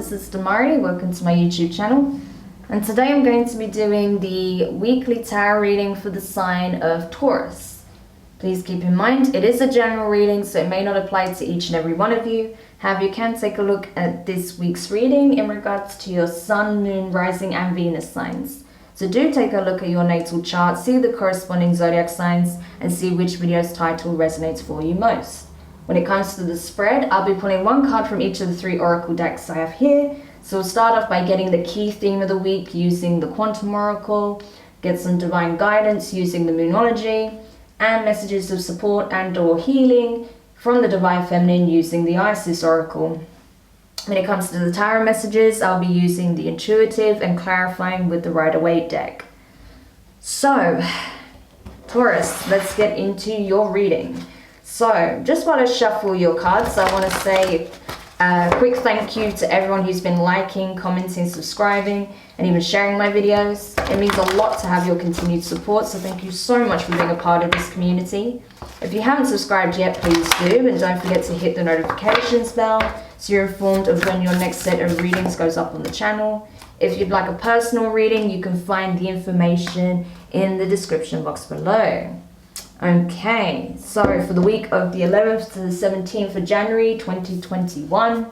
this is Demari. Welcome to my YouTube channel. And today I'm going to be doing the weekly tarot reading for the sign of Taurus. Please keep in mind, it is a general reading, so it may not apply to each and every one of you. However, you can take a look at this week's reading in regards to your Sun, Moon, Rising and Venus signs. So do take a look at your natal chart, see the corresponding zodiac signs, and see which video's title resonates for you most. When it comes to the spread, I'll be pulling one card from each of the 3 oracle decks I have here. So we'll start off by getting the key theme of the week using the Quantum Oracle, get some divine guidance using the Moonology, and messages of support and or healing from the Divine Feminine using the Isis Oracle. When it comes to the tarot messages, I'll be using the Intuitive and clarifying with the Waite deck. So, Taurus, let's get into your reading. So, just while I shuffle your cards, I want to say a quick thank you to everyone who's been liking, commenting, subscribing, and even sharing my videos. It means a lot to have your continued support, so thank you so much for being a part of this community. If you haven't subscribed yet, please do, and don't forget to hit the notifications bell so you're informed of when your next set of readings goes up on the channel. If you'd like a personal reading, you can find the information in the description box below. Okay, so for the week of the 11th to the 17th of January 2021,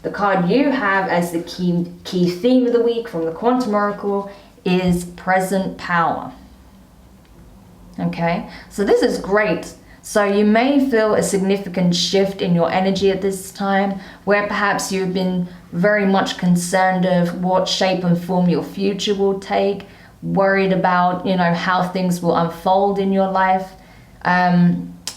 the card you have as the key theme of the week from the Quantum Oracle is Present Power. Okay, so this is great. So you may feel a significant shift in your energy at this time, where perhaps you've been very much concerned of what shape and form your future will take, worried about, how things will unfold in your life.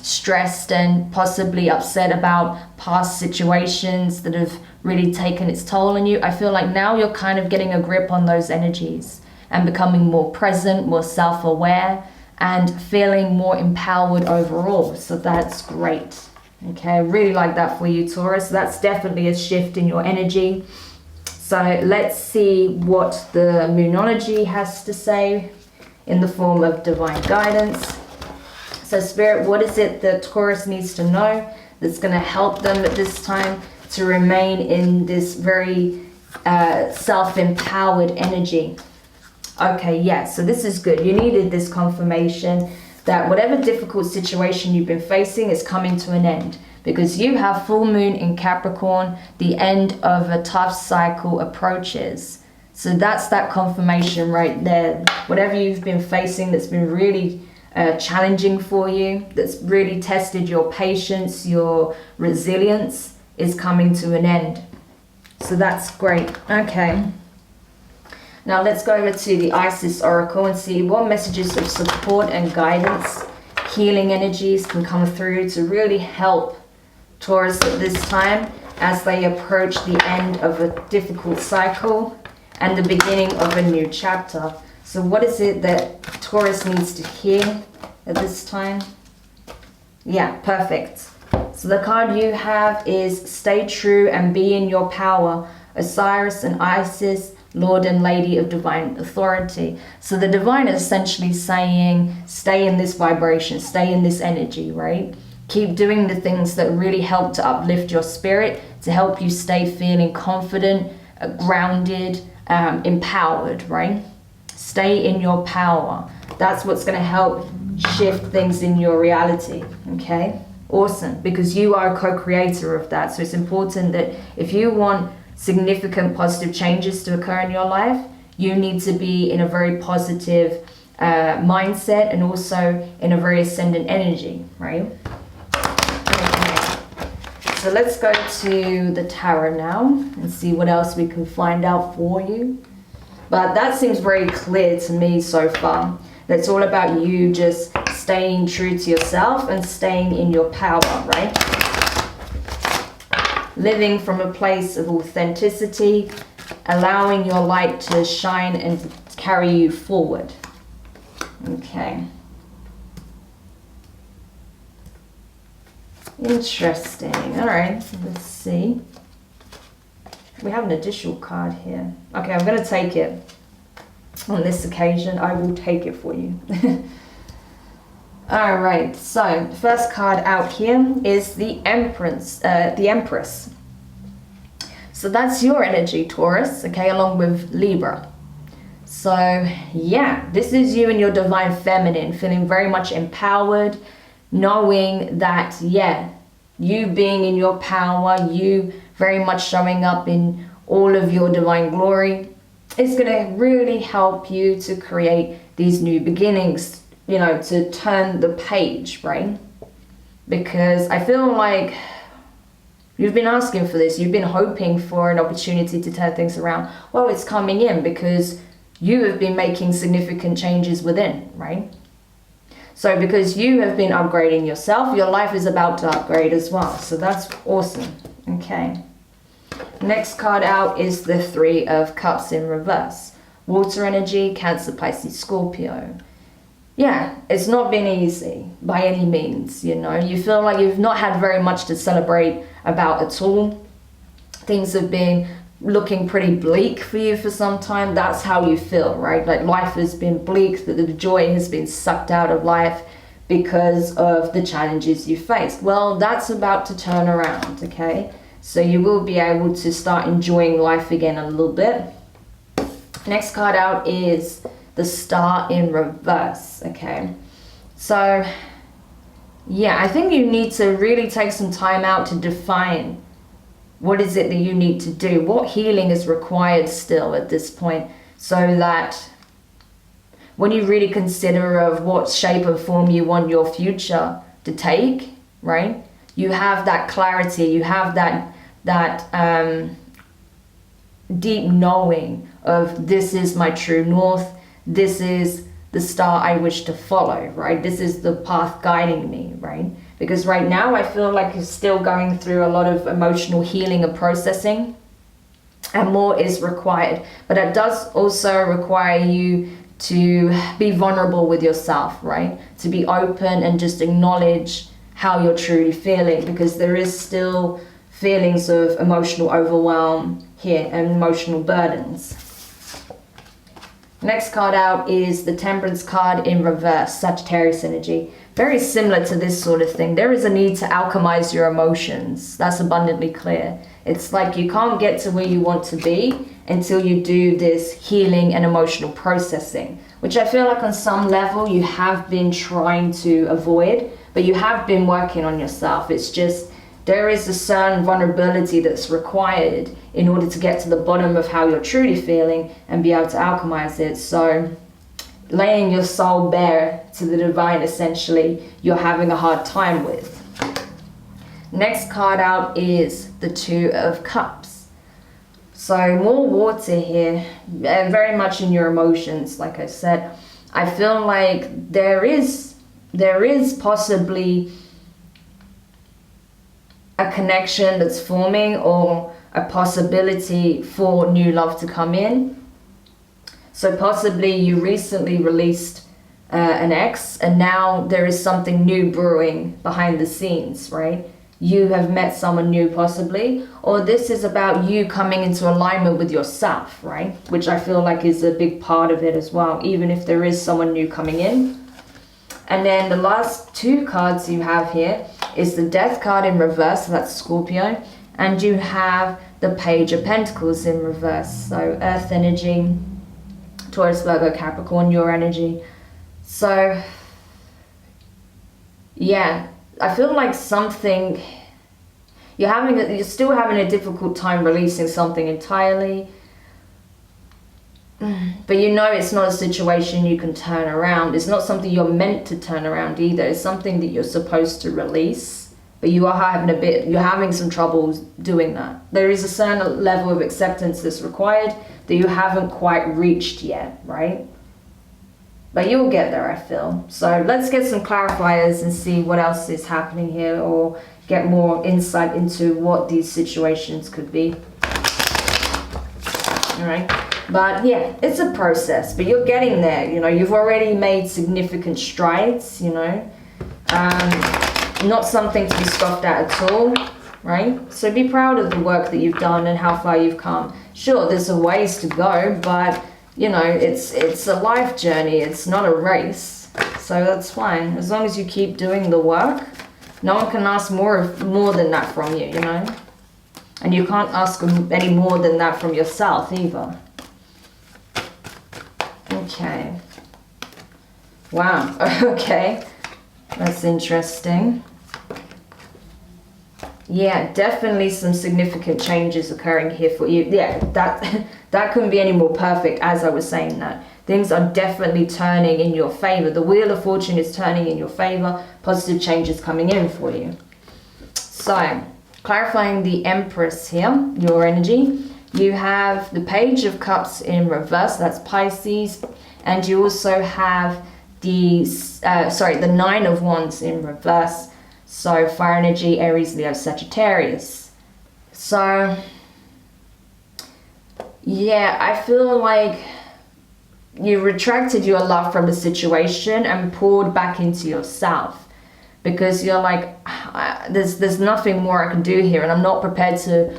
Stressed and possibly upset about past situations that have really taken its toll on you. I feel like now you're kind of getting a grip on those energies and becoming more present, more self-aware, and feeling more empowered overall. So that's great. Okay, I really like that for you, Taurus. That's definitely a shift in your energy. So let's see what the Moonology has to say in the form of divine guidance. So Spirit, what is it that Taurus needs to know that's going to help them at this time to remain in this very self-empowered energy? Okay, yeah, so this is good. You needed this confirmation that whatever difficult situation you've been facing is coming to an end, because you have full moon in Capricorn, the end of a tough cycle approaches. So that's that confirmation right there. Whatever you've been facing that's been really challenging for you, that's really tested your patience, your resilience, is coming to an end. So that's great. Okay, now let's go over to the Isis Oracle and see what messages of support and guidance, healing energies can come through to really help Taurus at this time as they approach the end of a difficult cycle and the beginning of a new chapter. So what is it that Taurus needs to hear at this time? Yeah, perfect. So the card you have is Stay True and Be in Your Power, Osiris and Isis, Lord and Lady of Divine Authority. So the divine is essentially saying, stay in this vibration, stay in this energy, right? Keep doing the things that really help to uplift your spirit, to help you stay feeling confident, grounded, empowered, right? Stay in your power. That's what's going to help shift things in your reality. Okay, awesome, because you are a co-creator of that. So it's important that if you want significant positive changes to occur in your life, you need to be in a very positive mindset and also in a very ascendant energy, right? Okay, so let's go to the tarot now and see what else we can find out for you. But that seems very clear to me so far. That's all about you just staying true to yourself and staying in your power, right? Living from a place of authenticity, allowing your light to shine and carry you forward. Okay. Interesting. All right, let's see. We have an additional card here. Okay, I'm going to take it. On this occasion, I will take it for you. All right, so the first card out here is the Empress. So that's your energy, Taurus, okay, along with Libra. So yeah, this is you and your divine feminine, feeling very much empowered, knowing that, yeah, you being in your power, you very much showing up in all of your divine glory, is going to really help you to create these new beginnings, you know, to turn the page, right? Because I feel like you've been asking for this, you've been hoping for an opportunity to turn things around. Well, it's coming in because you have been making significant changes within, right? So because you have been upgrading yourself, your life is about to upgrade as well. So that's awesome. Okay. Next card out is the Three of Cups in reverse. Water energy, Cancer, Pisces, Scorpio. Yeah, it's not been easy by any means, you know. You feel like you've not had very much to celebrate about at all. Things have been looking pretty bleak for you for some time. That's how you feel, right? Like life has been bleak, that the joy has been sucked out of life because of the challenges you faced. Well, that's about to turn around, okay? So you will be able to start enjoying life again a little bit. Next card out is the Star in reverse, okay? So yeah, I think you need to really take some time out to define what is it that you need to do? What healing is required still at this point, so that when you really consider of what shape and form you want your future to take, right? You have that clarity, you have that deep knowing of this is my true north, this is the star I wish to follow, right? This is the path guiding me, right? Because right now I feel like you're still going through a lot of emotional healing and processing, and more is required. But it does also require you to be vulnerable with yourself, right? To be open and just acknowledge how you're truly feeling, because there is still feelings of emotional overwhelm here and emotional burdens. Next card out is the Temperance card in reverse, Sagittarius energy. Very similar to this sort of thing. There is a need to alchemize your emotions. That's abundantly clear. It's like you can't get to where you want to be until you do this healing and emotional processing, which I feel like on some level you have been trying to avoid, but you have been working on yourself. It's just there is a certain vulnerability that's required in order to get to the bottom of how you're truly feeling and be able to alchemize it. So laying your soul bare to the divine, essentially, you're having a hard time with. Next card out is the Two of Cups. So more water here, very much in your emotions. Like I said, I feel like there is possibly a connection that's forming, or a possibility for new love to come in. So possibly you recently released an ex, and now there is something new brewing behind the scenes, right? You have met someone new possibly, or this is about you coming into alignment with yourself, right? Which I feel like is a big part of it as well, even if there is someone new coming in. And then the last two cards you have here is the Death card in reverse, so that's Scorpio, and you have the Page of Pentacles in reverse, so Earth energy, Taurus, Virgo, Capricorn, your energy. So yeah, I feel like something you're still having a difficult time releasing something entirely, but you know it's not a situation you can turn around. It's not something you're meant to turn around either. It's something that you're supposed to release, but you're having some troubles doing that. There is a certain level of acceptance that's required that you haven't quite reached yet, right? But you'll get there, I feel. So let's get some clarifiers and see what else is happening here, or get more insight into what these situations could be. All right. But yeah, it's a process, but you're getting there. You know, you've already made significant strides, you know. Not something to be scoffed at all, right? So be proud of the work that you've done and how far you've come. Sure, there's a ways to go, but you know, it's a life journey. It's not a race. So that's fine. As long as you keep doing the work, no one can ask more than that from you, you know. And you can't ask any more than that from yourself either. Okay. Wow. Okay. That's interesting. Yeah, definitely some significant changes occurring here for you. Yeah, that couldn't be any more perfect, as I was saying that. Things are definitely turning in your favor. The Wheel of Fortune is turning in your favor. Positive changes coming in for you. So, clarifying the Empress here, your energy. You have the Page of Cups in reverse, that's Pisces. And you also have the Nine of Wands in reverse. So fire energy, Aries, Leo, Sagittarius. So yeah, I feel like you retracted your love from the situation and poured back into yourself, because you're like, there's nothing more I can do here, and I'm not prepared to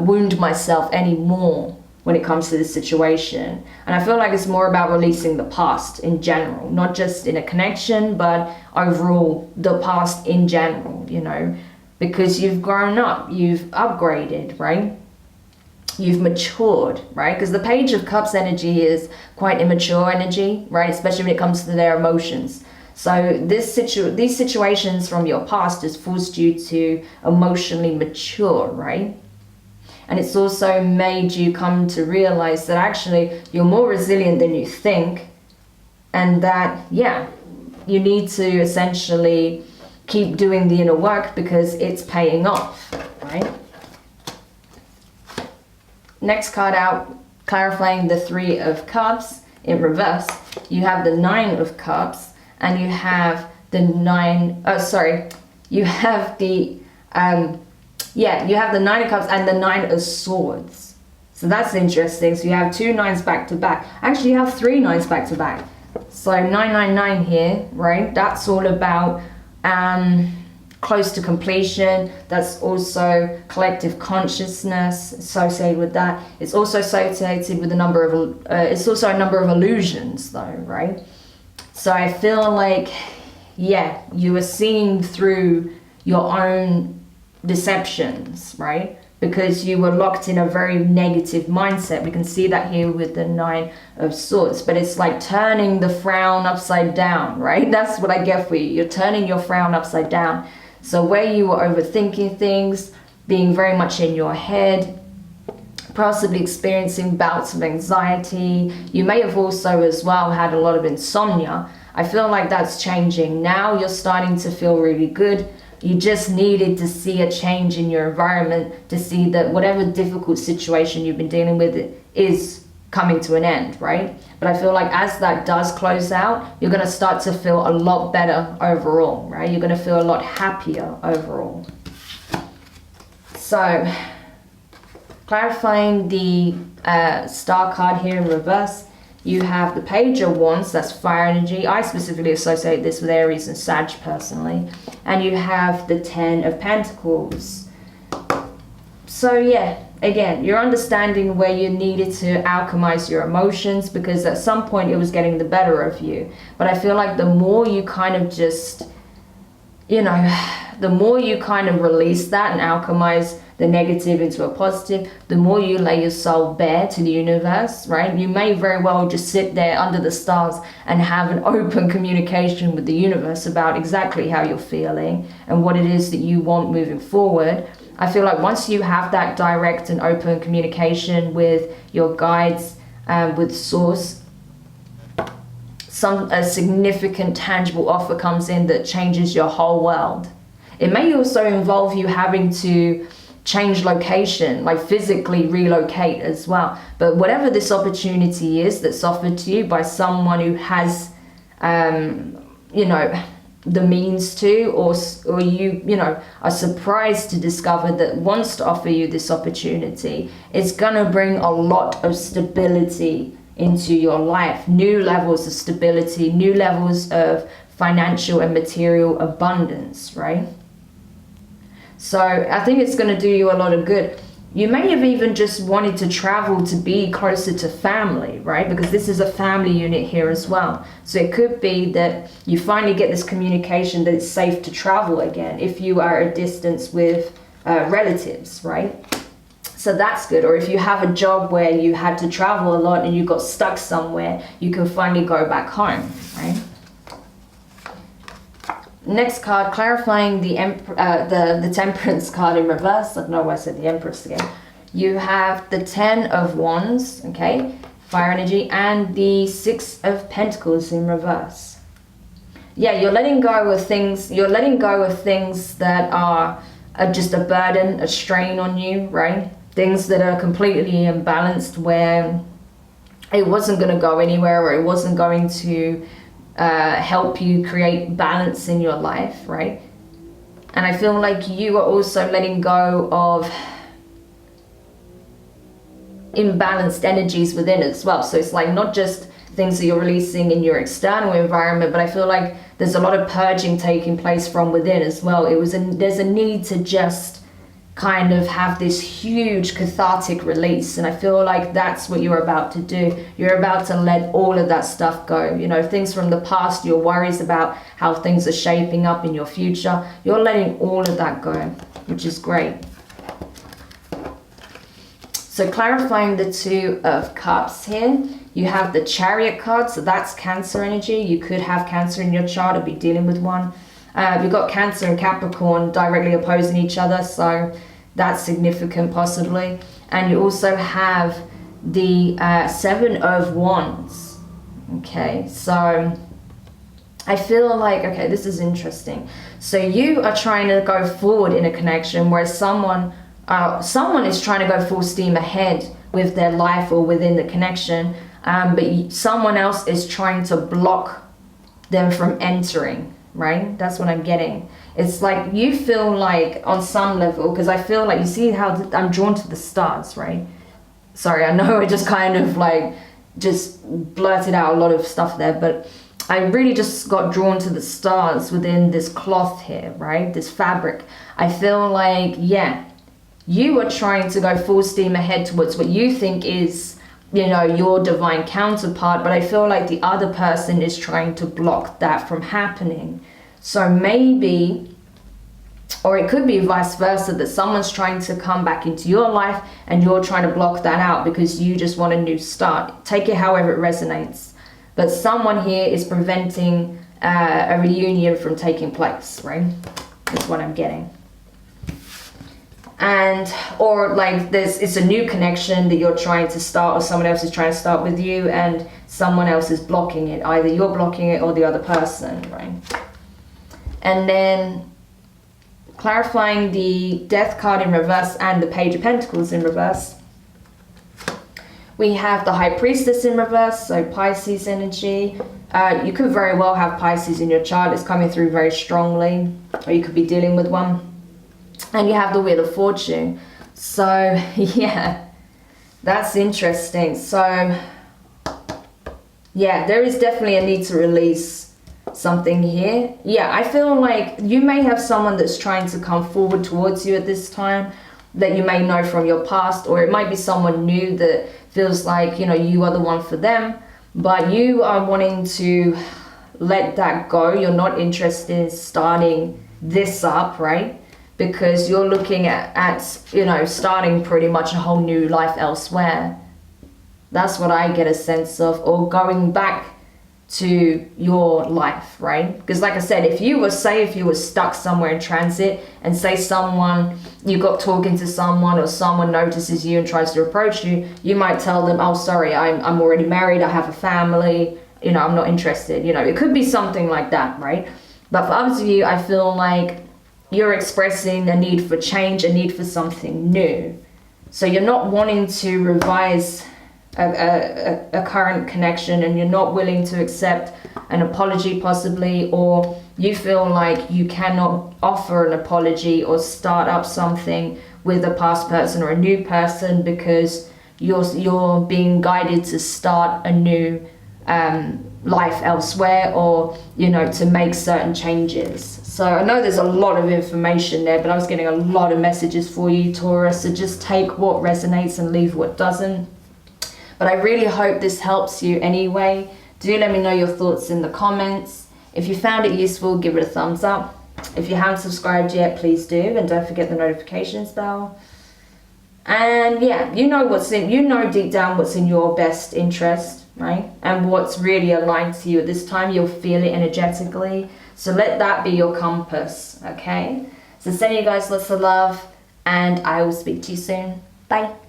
wound myself anymore when it comes to this situation. And I feel like it's more about releasing the past in general, not just in a connection, but overall the past in general, you know, because you've grown up, you've upgraded, right? You've matured, right? Because the Page of Cups energy is quite immature energy, right? Especially when it comes to their emotions. So these situations from your past has forced you to emotionally mature, right? And it's also made you come to realize that actually you're more resilient than you think, and that, yeah, you need to essentially keep doing the inner work because it's paying off, right? Next card out, clarifying the Three of Cups in reverse. You have the Nine of Cups, and you have the you have the you have the Nine of Cups and the Nine of Swords. So that's interesting. So you have two nines back to back. Actually, you have three nines back to back. So 999 here, right? That's all about close to completion. That's also collective consciousness associated with that. It's also associated with a number of, it's also a number of illusions though, right? So I feel like, yeah, you are seeing through your own deceptions, right? Because you were locked in a very negative mindset. We can see that here with the Nine of Swords, but it's like turning the frown upside down, right? That's what I get for you. You're turning your frown upside down. So where you were overthinking things, being very much in your head, possibly experiencing bouts of anxiety. You may have also as well had a lot of insomnia. I feel like that's changing. Now you're starting to feel really good. You just needed to see a change in your environment to see that whatever difficult situation you've been dealing with is coming to an end, right? But I feel like as that does close out, you're going to start to feel a lot better overall, right? You're going to feel a lot happier overall. So, clarifying the Star card here in reverse, you have the Page of Wands, that's fire energy. I specifically associate this with Aries and Sag personally. And you have the Ten of Pentacles. So yeah, again, you're understanding where you needed to alchemize your emotions, because at some point it was getting the better of you. But I feel like the more you kind of just, you know, the more you kind of release that and alchemize the negative into a positive, the more you lay your soul bare to the universe, right? You may very well just sit there under the stars and have an open communication with the universe about exactly how you're feeling and what it is that you want moving forward. I feel like once you have that direct and open communication with your guides, with Source, a significant tangible offer comes in that changes your whole world. It may also involve you having to change location, like physically relocate as well. But whatever this opportunity is that's offered to you by someone who has, you know, the means to, or you know, are surprised to discover that wants to offer you this opportunity, it's gonna bring a lot of stability into your life, new levels of stability, new levels of financial and material abundance, right? So I think it's going to do you a lot of good. You may have even just wanted to travel to be closer to family, right? Because this is a family unit here as well. So it could be that you finally get this communication that it's safe to travel again if you are at a distance with relatives, right? So that's good. Or if you have a job where you had to travel a lot and you got stuck somewhere, you can finally go back home, right? Next card, clarifying the Temperance card in reverse. I don't know why I said the Empress again. You have the 10 of Wands, okay, fire energy, and the 6 of Pentacles in reverse. Yeah, you're letting go of things. You're letting go of things that are just a burden, a strain on you, right? Things that are completely imbalanced, where it wasn't going to go anywhere, or it wasn't going to help you create balance in your life, right? And I feel like you are also letting go of imbalanced energies within as well. So it's like not just things that you're releasing in your external environment, but I feel like there's a lot of purging taking place from within as well. There's a need to just kind of have this huge cathartic release, and I feel like that's what you're about to do. You're about to let all of that stuff go. You know, things from the past, your worries about how things are shaping up in your future, you're letting all of that go, which is great. So clarifying the 2 of Cups here, you have the Chariot card, so that's Cancer energy. You could have Cancer in your chart or be dealing with one. You've got Cancer and Capricorn directly opposing each other, so that's significant possibly. And you also have the 7 of Wands. Okay, so I feel like, okay, this is interesting. So you are trying to go forward in a connection where someone is trying to go full steam ahead with their life or within the connection, but someone else is trying to block them from entering. Right? That's what I'm getting. It's like you feel like on some level, because I feel like, you see how I'm drawn to the stars, right? Sorry, I know I just kind of like just blurted out a lot of stuff there, but I really just got drawn to the stars within this cloth here, right? This fabric. I feel like, yeah, you are trying to go full steam ahead towards what you think is, you know, your divine counterpart, but I feel like the other person is trying to block that from happening. So maybe, or it could be vice versa, that someone's trying to come back into your life and you're trying to block that out because you just want a new start. Take it however it resonates. But someone here is preventing a reunion from taking place, right? That's what I'm getting. And or like it's a new connection that you're trying to start, or someone else is trying to start with you and someone else is blocking it. Either you're blocking it or the other person, right? And then clarifying the Death card in reverse and the Page of Pentacles in reverse. We have the High Priestess in reverse, so Pisces energy. You could very well have Pisces in your chart. It's coming through very strongly, or you could be dealing with one. And you have the Wheel of Fortune. So, yeah, that's interesting. So, yeah, there is definitely a need to release something here. Yeah, I feel like you may have someone that's trying to come forward towards you at this time that you may know from your past, or it might be someone new that feels like, you know, you are the one for them, but you are wanting to let that go. You're not interested in starting this up, right? Because you're looking at you know, starting pretty much a whole new life elsewhere. That's what I get a sense of, or going back to your life, right? Because like I said, if you were stuck somewhere in transit, and say you got talking to someone, or someone notices you and tries to approach you, you might tell them, oh, sorry, I'm already married, I have a family, you know, I'm not interested. You know, it could be something like that, right? But for others of you, I feel like you're expressing a need for change, a need for something new. So you're not wanting to revise a current connection, and you're not willing to accept an apology possibly, or you feel like you cannot offer an apology or start up something with a past person or a new person because you're being guided to start a new life elsewhere, or, you know, to make certain changes. So I know there's a lot of information there, but I was getting a lot of messages for you, Taurus, so just take what resonates and leave what doesn't. But I really hope this helps you anyway. Do let me know your thoughts in the comments. If you found it useful, give it a thumbs up. If you haven't subscribed yet, please do, and don't forget the notifications bell. And yeah, you know deep down what's in your best interest, right? And what's really aligned to you at this time. You'll feel it energetically. So let that be your compass, okay? So sending you guys lots of love, and I will speak to you soon. Bye.